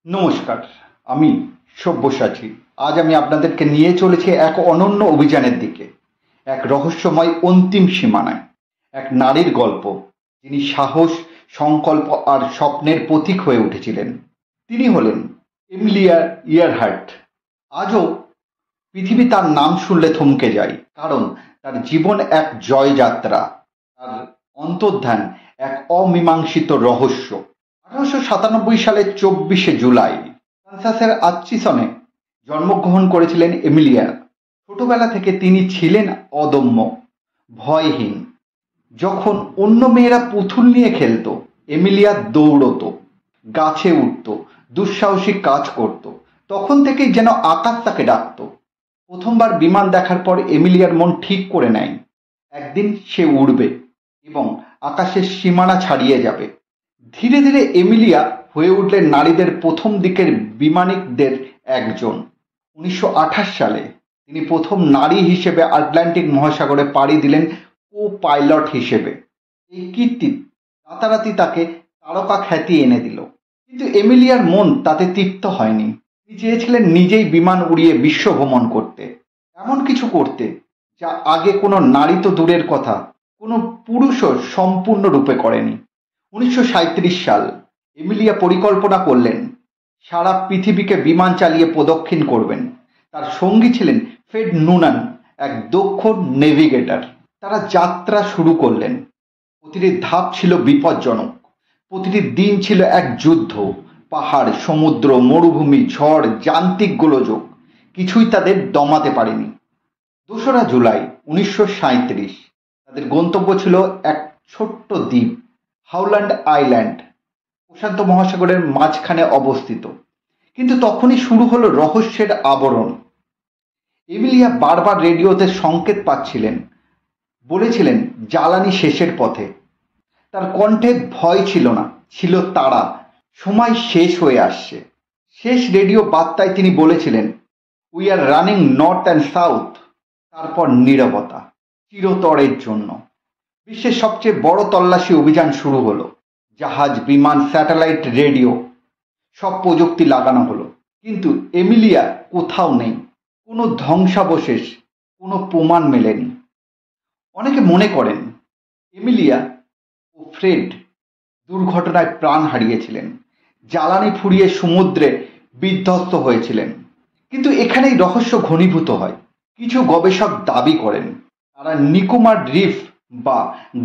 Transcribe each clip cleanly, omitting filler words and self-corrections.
নমস্কার, আমি সব্যসাচী। আজ আমি আপনাদেরকে নিয়ে চলেছি এক অনন্য অভিযানের দিকে, এক রহস্যময় অন্তিম সীমানায়। এক নারীর গল্প, যিনি সাহস, সংকল্প আর স্বপ্নের প্রতীক হয়ে উঠেছিলেন। তিনি হলেন এমিলিয়া ইয়ারহার্ট। আজও পৃথিবী তার নাম শুনলে থমকে যায়, কারণ তার জীবন এক জয়যাত্রা, তার অন্তর্ধান এক অমীমাংসিত রহস্য। 1897 সালের 24শে জুলাই কানসাসের আচ্চিসনে জন্মগ্রহণ করেছিলেন এমিলিয়া। ছোটবেলা থেকে তিনি ছিলেন অদম্য, ভয়হীন। যখন অন্য মেয়েরা পুতুল নিয়ে খেলতো, এমিলিয়া দৌড়তো, গাছে উঠতো, দুঃসাহসিক কাজ করত। তখন থেকেই যেন আকাশ তাকে ডাকতো। প্রথমবার বিমান দেখার পর এমিলিয়ার মন ঠিক করে নেয়, একদিন সে উড়বে এবং আকাশের সীমানা ছাড়িয়ে যাবে। ধীরে ধীরে এমিলিয়া হয়ে উঠলেন নারীদের প্রথম দিকের বিমানিকদের একজন। 1928 সালে তিনি প্রথম নারী হিসেবে আটলান্টিক মহাসাগরে পাড়ি দিলেন কো পাইলট হিসেবে। এই কীর্তি রাতারাতি তাকে তারকা খ্যাতি এনে দিল। কিন্তু এমিলিয়ার মন তাতে তৃপ্ত হয়নি। তিনি চেয়েছিলেন নিজেই বিমান উড়িয়ে বিশ্ব ভ্রমণ করতে, এমন কিছু করতে যা আগে কোনো নারী তো দূরের কথা, কোনো পুরুষও সম্পূর্ণরূপে করেনি। 1937 সাল এমিলিয়া পরিকল্পনা করলেন সারা পৃথিবীকে বিমান চালিয়ে প্রদক্ষিণ করবেন। তার সঙ্গী ছিলেন ফ্রেড নুনান, এক দক্ষ নেভিগেটর। তারা যাত্রা শুরু করলেন। প্রতিটি ধাপ ছিল বিপজ্জনক, প্রতিটি দিন ছিল এক যুদ্ধ। পাহাড়, সমুদ্র, মরুভূমি, ঝড়, যান্ত্রিক গোলযোগ, কিছুই তাদের দমাতে পারেনি। 2রা জুলাই 1937 তাদের গন্তব্য ছিল এক ছোট্ট দ্বীপ, হাউল্যান্ড আইল্যান্ড, প্রশান্ত মহাসাগরের মাঝখানে অবস্থিত। কিন্তু তখনই শুরু হলো রহস্যের আবরণ। এমিলিয়া বারবার রেডিওতে সংকেত পাচ্ছিলেন, বলেছিলেন জ্বালানি শেষের পথে। তার কণ্ঠে ভয় ছিল না, ছিল তাড়া। সময় শেষ হয়ে আসছে। শেষ রেডিও বার্তায় তিনি বলেছিলেন, we are running north and south. তারপর নীরবতা, চিরতরের জন্য। বিশ্বের সবচেয়ে বড় তল্লাশি অভিযান শুরু হলো। জাহাজ, বিমান, স্যাটেলাইট, রেডিও, সব প্রযুক্তি লাগানো হলো। কিন্তু এমিলিয়া কোথাও নেই। কোনো ধ্বংসাবশেষ, কোনো প্রমাণ মেলেনি। অনেকে মনে করেন এমিলিয়া ও ফ্রেড দুর্ঘটনায় প্রাণ হারিয়েছিলেন, জ্বালানি ফুরিয়ে সমুদ্রে বিধ্বস্ত হয়েছিলেন। কিন্তু এখানেই রহস্য ঘনীভূত হয়। কিছু গবেষক দাবি করেন তারা নিকোমার রিফ বা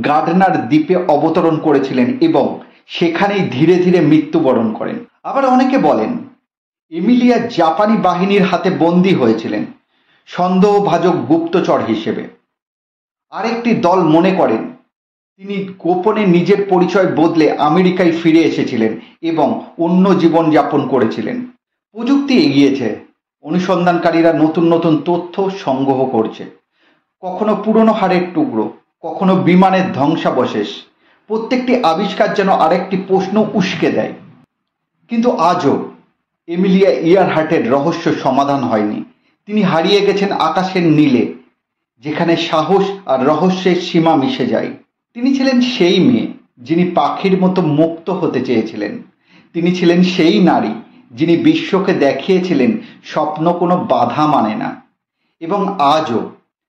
গার্ডনার দ্বীপে অবতরণ করেছিলেন এবং সেখানেই ধীরে ধীরে মৃত্যুবরণ করেন। আবার অনেকে বলেন এমিলিয়া জাপানি বাহিনীর হাতে বন্দী হয়েছিলেন, সন্দেহভাজন গুপ্তচর হিসেবে। আরেকটি দল মনে করেন তিনি গোপনে নিজের পরিচয় বদলে আমেরিকায় ফিরে এসেছিলেন এবং অন্য জীবন যাপন করেছিলেন। প্রযুক্তি এগিয়েছে, অনুসন্ধানকারীরা নতুন নতুন তথ্য সংগ্রহ করছে। কখনো পুরনো হাড়ের টুকরো, কখনো বিমানের ধ্বংসাবশেষ। প্রত্যেকটি আবিষ্কার যেন আরেকটি প্রশ্ন উস্কে দেয়। কিন্তু আজও এমিলিয়া ইয়ারহার্টের রহস্য সমাধান হয়নি। তিনি হারিয়ে গেছেন আকাশের নীলে, যেখানে সাহস আর রহস্যের সীমা মিশে যায়। তিনি ছিলেন সেই মেয়ে যিনি পাখির মতো মুক্ত হতে চেয়েছিলেন। তিনি ছিলেন সেই নারী যিনি বিশ্বকে দেখিয়েছিলেন স্বপ্ন কোনো বাধা মানে না। এবং আজও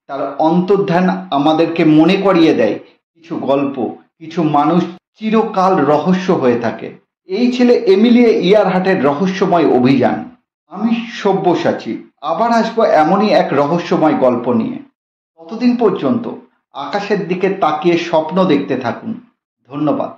তার অন্তর্ধান আমাদেরকে মনে করিয়ে দেয় কিছু গল্প, কিছু মানুষ চিরকাল রহস্য হয়ে থাকে। এই ছিল এমিলিয়া ইয়ারহার্টের রহস্যময় অভিযান। আমি সব্যসাচী, আবার আসবো এমনই এক রহস্যময় গল্প নিয়ে। ততদিন পর্যন্ত আকাশের দিকে তাকিয়ে স্বপ্ন দেখতে থাকুন। ধন্যবাদ।